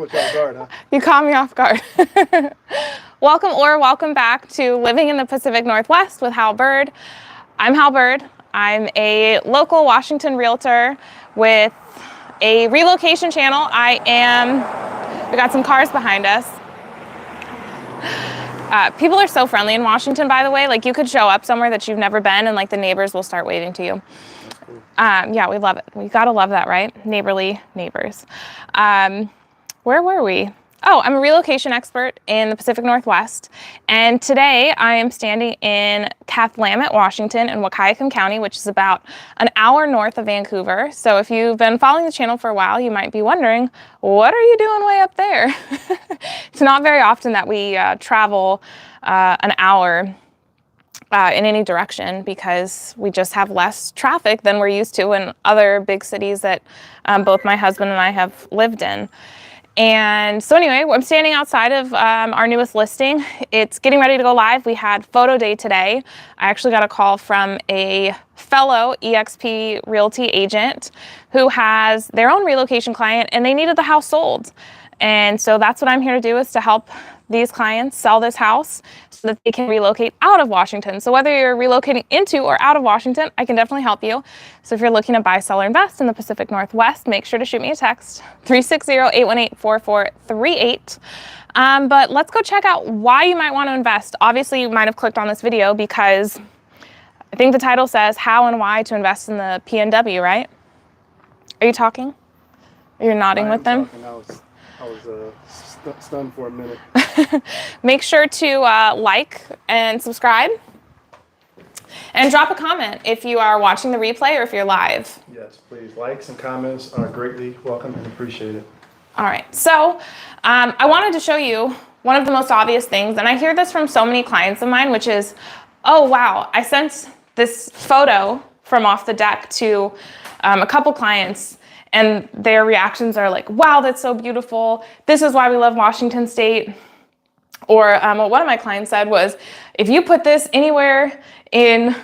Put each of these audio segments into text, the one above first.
Put you off guard, huh? You caught me off guard. Welcome back to Living in the Pacific Northwest with Hal Byrd. I'm Hal Byrd. I'm a local Washington realtor with a relocation channel. We got some cars behind us. People are so friendly in Washington, by the way. Like, you could show up somewhere that you've never been and like the neighbors will start waving to you. Yeah, we love it. We gotta love that, right? Neighborly neighbors. Where were we? Oh, I'm a relocation expert in the Pacific Northwest. And today I am standing in Cathlamet, Washington in Wahkiakum County, which is about an hour north of Vancouver. So if you've been following the channel for a while, you might be wondering, what are you doing way up there? It's not very often that we travel an hour in any direction because we just have less traffic than we're used to in other big cities that both my husband and I have lived in. And so anyway, I'm standing outside of our newest listing. It's getting ready to go live. We had photo day today. I actually got a call from a fellow eXp Realty agent who has their own relocation client and they needed the house sold. And so that's what I'm here to do, is to help these clients sell this house so that they can relocate out of Washington. So whether you're relocating into or out of Washington, I can definitely help you. So if you're looking to buy, sell, or invest in the Pacific Northwest, make sure to shoot me a text, 360-818-4438. But let's go check out why you might want to invest. Obviously, you might have clicked on this video because I think the title says how and why to invest in the PNW, right? Are you talking? You're nodding with them? I was stunned for a minute. Make sure to like and subscribe and drop a comment if you are watching the replay or if you're live. Yes, please. Likes and comments are greatly welcome and appreciated. All right, so I wanted to show you one of the most obvious things, and I hear this from so many clients of mine, which is, oh wow, I sent this photo from off the deck to a couple clients, and their reactions are like, wow, that's so beautiful. This is why we love Washington State. Or what one of my clients said was, if you put this anywhere in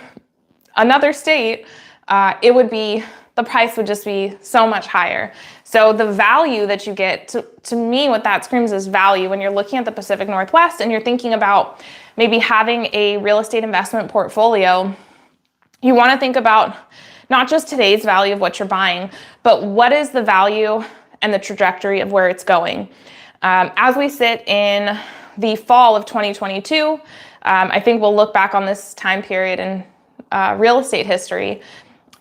another state, the price would just be so much higher. So the value that you get, to me, what that screams is value. When you're looking at the Pacific Northwest and you're thinking about maybe having a real estate investment portfolio, you want to think about not just today's value of what you're buying, but what is the value and the trajectory of where it's going. As we sit in the fall of 2022, I think we'll look back on this time period in real estate history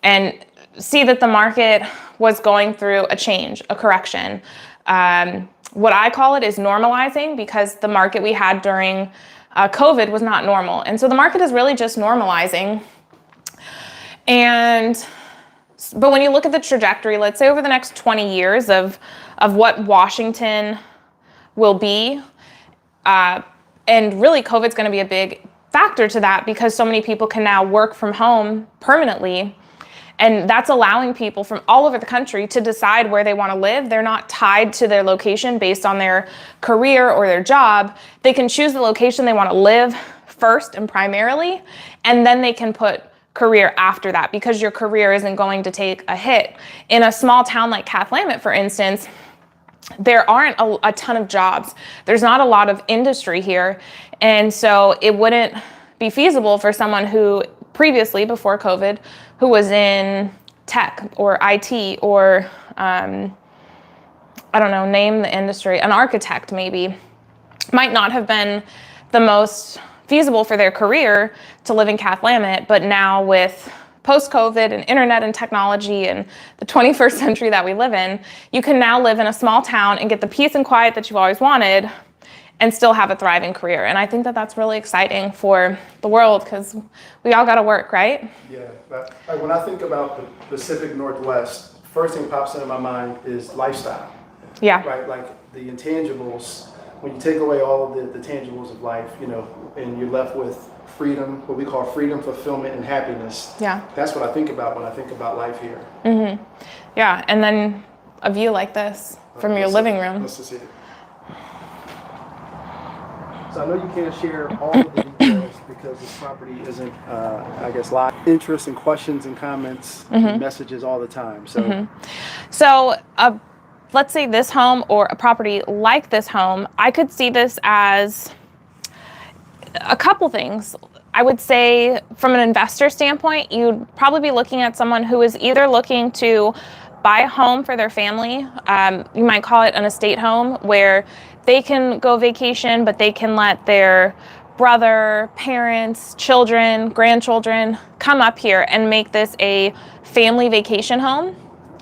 and see that the market was going through a change, a correction. What I call it is normalizing, because the market we had during COVID was not normal. And so the market is really just normalizing. But when you look at the trajectory, let's say over the next 20 years of what Washington will be, and really COVID's going to be a big factor to that, because so many people can now work from home permanently. And that's allowing people from all over the country to decide where they want to live. They're not tied to their location based on their career or their job. They can choose the location they want to live first and primarily, and then they can put career after that, because your career isn't going to take a hit. In a small town like Cathlamet, for instance, there aren't a ton of jobs. There's not a lot of industry here. And so it wouldn't be feasible for someone who previously, before COVID, who was in tech or IT or, I don't know, name the industry, an architect maybe, might not have been the most feasible for their career to live in Cathlamet. But now with post-COVID and internet and technology and the 21st century that we live in, you can now live in a small town and get the peace and quiet that you've always wanted and still have a thriving career. And I think that that's really exciting for the world, because we all got to work, right? Yeah. When I think about the Pacific Northwest, first thing pops into my mind is lifestyle. Yeah. Right? Like the intangibles. When you take away all of the tangibles of life, and you're left with freedom, what we call freedom, fulfillment, and happiness. Yeah. That's what I think about when I think about life here. Mm-hmm. Yeah, and then a view like this from your living room. Let's see it. So I know you can't share all of the details because this property isn't, live. Interest and questions and comments and messages all the time. So, So a let's say this home or a property like this home, I could see this as a couple things. I would say from an investor standpoint, you'd probably be looking at someone who is either looking to buy a home for their family. You might call it an estate home, where they can go vacation, but they can let their brother, parents, children, grandchildren come up here and make this a family vacation home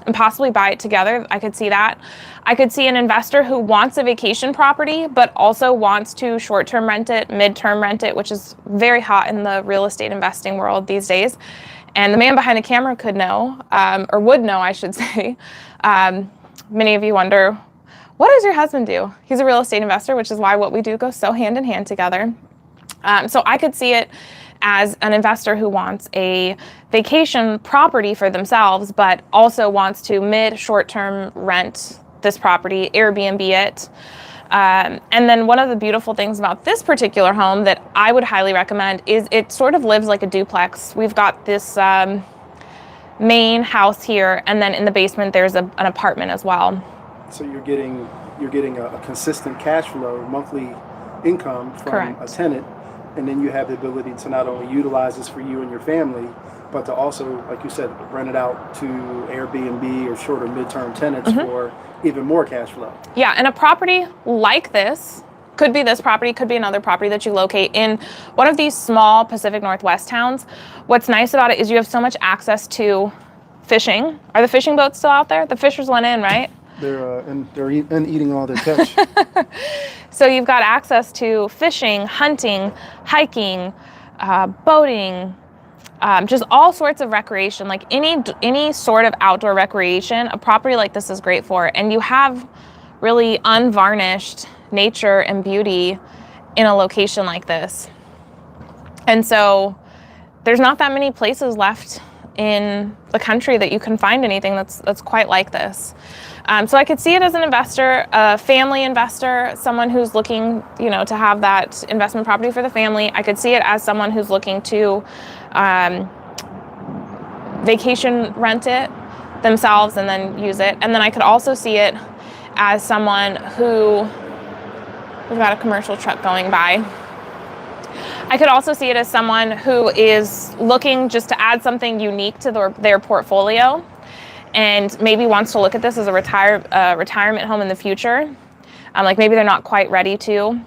and possibly buy it together. I could see that. I could see an investor who wants a vacation property, but also wants to short-term rent it, mid-term rent it, which is very hot in the real estate investing world these days. And the man behind the camera could know, or would know, I should say. Many of you wonder, what does your husband do? He's a real estate investor, which is why what we do goes so hand in hand together. So I could see it as an investor who wants a vacation property for themselves, but also wants to short-term rent this property, Airbnb it. And then one of the beautiful things about this particular home that I would highly recommend is it sort of lives like a duplex. We've got this main house here, and then in the basement there's an apartment as well. So you're getting a consistent cash flow, monthly income from Correct. a tenant, and then you have the ability to not only utilize this for you and your family, but to also, like you said, rent it out to Airbnb or shorter midterm tenants for even more cash flow. Yeah, and a property like this, could be this property, could be another property that you locate in one of these small Pacific Northwest towns. What's nice about it is you have so much access to fishing. Are the fishing boats still out there? The fishers went in, right? They're eating all their catch. So you've got access to fishing, hunting, hiking, boating, just all sorts of recreation, like any sort of outdoor recreation. A property like this is great for, and you have really unvarnished nature and beauty in a location like this. And so there's not that many places left in the country that you can find anything that's quite like this. So I could see it as an investor, a family investor, someone who's looking, to have that investment property for the family. I could see it as someone who's looking to vacation rent it themselves and then use it. And then I could also see it as someone who, we've got a commercial truck going by. I could also see it as someone who is looking just to add something unique to their portfolio, and maybe wants to look at this as a retirement home in the future. Like maybe they're not quite ready to.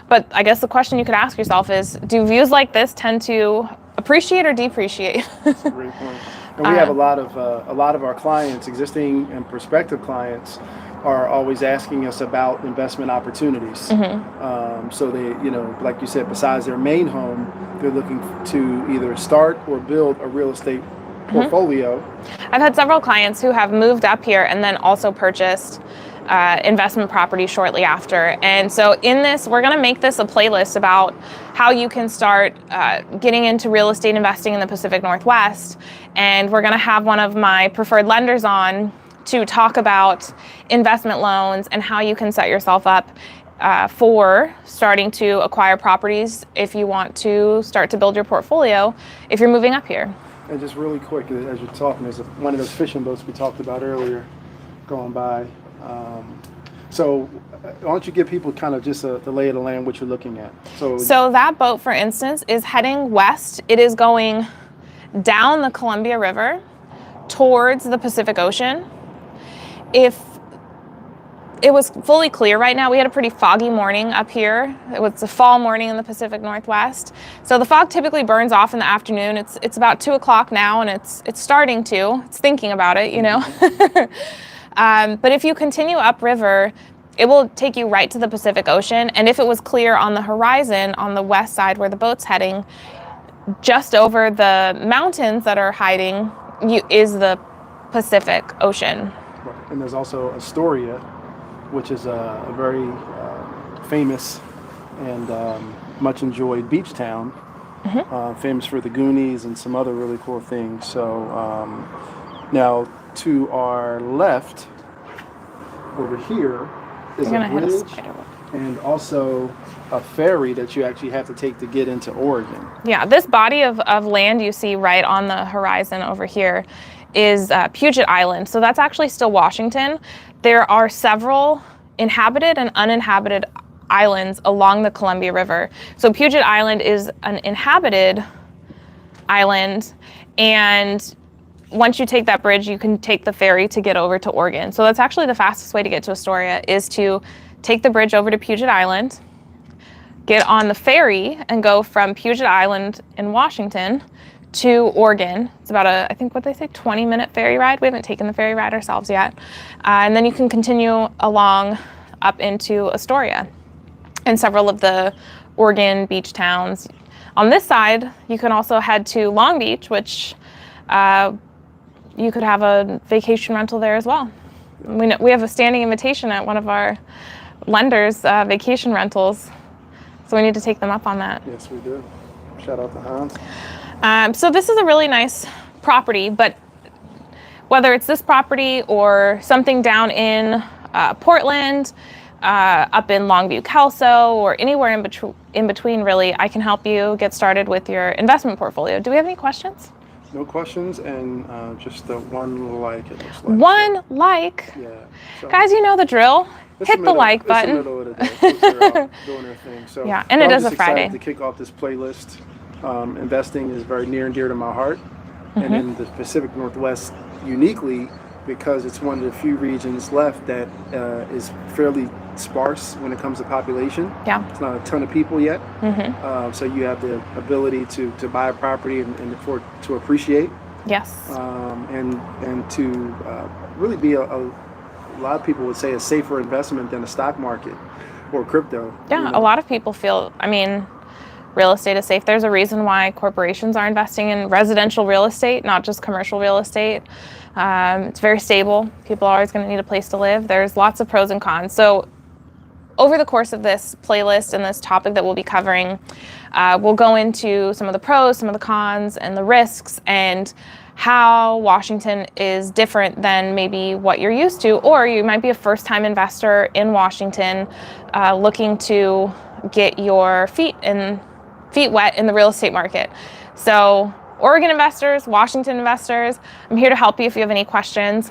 But I guess the question you could ask yourself is, do views like this tend to appreciate or depreciate? That's a great point. And we have a lot of our clients, existing and prospective clients, are always asking us about investment opportunities. So they, like you said, besides their main home, they're looking to either start or build a real estate portfolio. I've had several clients who have moved up here and then also purchased investment property shortly after. And so in this, we're going to make this a playlist about how you can start getting into real estate investing in the Pacific Northwest. And we're going to have one of my preferred lenders on to talk about investment loans and how you can set yourself up for starting to acquire properties if you want to start to build your portfolio if you're moving up here. And just really quick, as you're talking, there's one of those fishing boats we talked about earlier going by. So why don't you give people kind of just the lay of the land, what you're looking at? So that boat, for instance, is heading west. It is going down the Columbia River towards the Pacific Ocean. If it was fully clear right now, we had a pretty foggy morning up here. It was a fall morning in the Pacific Northwest. So the fog typically burns off in the afternoon. It's about 2 o'clock now, and it's starting to. It's thinking about it, But if you continue upriver, it will take you right to the Pacific Ocean. And if it was clear on the horizon, on the west side where the boat's heading, just over the mountains that are hiding, is the Pacific Ocean. Right. And there's also Astoria, which is a very famous and much enjoyed beach town, famous for the Goonies and some other really cool things. So now to our left, over here, is a bridge and also a ferry that you actually have to take to get into Oregon. Yeah, this body of land you see right on the horizon over here is Puget Island. So that's actually still Washington. there are several inhabited and uninhabited islands along the Columbia River. So Puget Island is an inhabited island, and once you take that bridge, you can take the ferry to get over to Oregon. So that's actually the fastest way to get to Astoria, is to take the bridge over to Puget Island, get on the ferry, and go from Puget Island in Washington to Oregon. It's about I think what they say, 20-minute ferry ride. We haven't taken the ferry ride ourselves yet. And then you can continue along up into Astoria and several of the Oregon beach towns. On this side, you can also head to Long Beach, which you could have a vacation rental there as well. We have a standing invitation at one of our lenders, vacation rentals, so we need to take them up on that. Yes, we do. Shout out to Hans. So this is a really nice property, but whether it's this property or something down in Portland, up in Longview, Kelso, or anywhere in between, really, I can help you get started with your investment portfolio. Do we have any questions? No questions, and just the one like, it looks like. One like. Yeah. So Guys, you know the drill. Hit the like button. It's the middle of the day. Folks are out doing their thing. So yeah, and it is a Friday. I'm just excited to kick off this playlist. Investing is very near and dear to my heart, and in the Pacific Northwest uniquely, because it's one of the few regions left that is fairly sparse when it comes to population. Yeah. It's not a ton of people yet. So you have the ability to buy a property and for to appreciate. Yes. And to really be a lot of people would say a safer investment than a stock market or crypto. Yeah, you know? A lot of people feel, I mean, real estate is safe. There's a reason why corporations are investing in residential real estate, not just commercial real estate. It's very stable. People are always going to need a place to live. There's lots of pros and cons. So over the course of this playlist and this topic that we'll be covering, we'll go into some of the pros, some of the cons, and the risks, and how Washington is different than maybe what you're used to, or you might be a first-time investor in Washington looking to get your feet wet in the real estate market. So Oregon investors, Washington investors, I'm here to help you if you have any questions.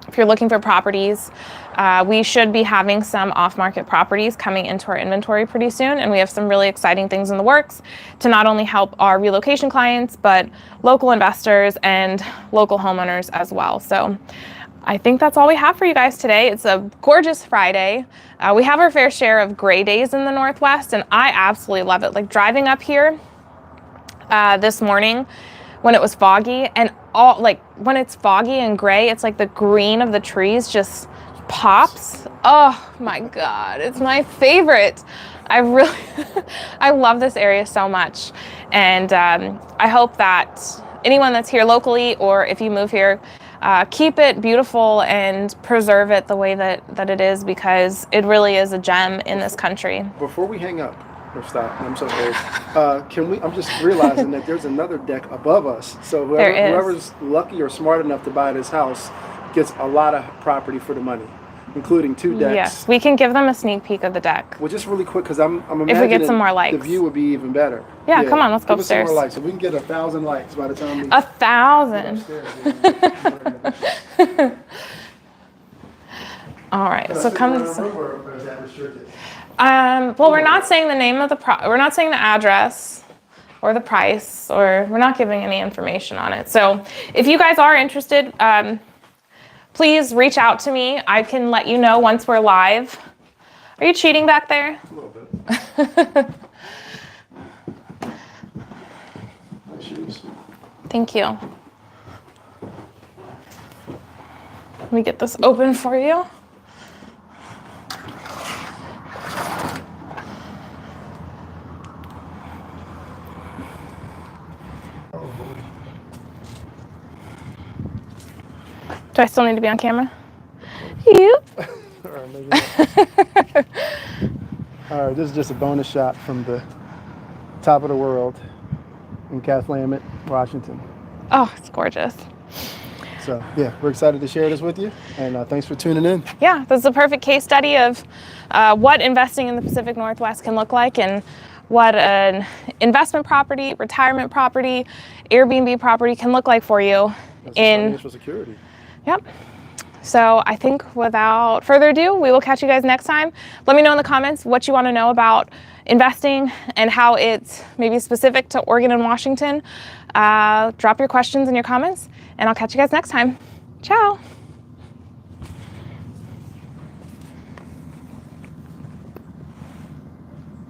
If you're looking for properties, we should be having some off-market properties coming into our inventory pretty soon, and we have some really exciting things in the works to not only help our relocation clients, but local investors and local homeowners as well. So I think that's all we have for you guys today. It's a gorgeous Friday. We have our fair share of gray days in the Northwest, and I absolutely love it. Like driving up here this morning when it was foggy, and when it's foggy and gray, it's like the green of the trees just pops. Oh my God, it's my favorite. I love this area so much. And I hope that anyone that's here locally, or if you move here, keep it beautiful and preserve it the way that it is, because it really is a gem in this country. Before we hang up, or stop, I'm so sorry. I'm just realizing that there's another deck above us. So whoever's lucky or smart enough to buy this house gets a lot of property for the money, including 2 decks. Yes, we can give them a sneak peek of the deck. Well, just really quick, because I'm imagining if we get some more likes, the view would be even better. Yeah, come on, let's go upstairs. Give us some more likes. If we can get 1,000 likes by the time we 1,000. All right, so come. Or is that restricted? Well, we're not saying the name of we're not saying the address or the price, or we're not giving any information on it. So if you guys are interested, please reach out to me. I can let you know once we're live. Are you cheating back there? A little bit. My shoes. Thank you. Let me get this open for you. Do I still need to be on camera? Yep. All right, maybe not. All right, this is just a bonus shot from the top of the world in Cathlamet, Washington. Oh, it's gorgeous. So, yeah, we're excited to share this with you, and thanks for tuning in. Yeah, this is a perfect case study of what investing in the Pacific Northwest can look like, and what an investment property, retirement property, Airbnb property can look like for you. Financial security. Yep. So I think without further ado, we will catch you guys next time. Let me know in the comments what you want to know about investing and how it's maybe specific to Oregon and Washington. Drop your questions in your comments, and I'll catch you guys next time. Ciao.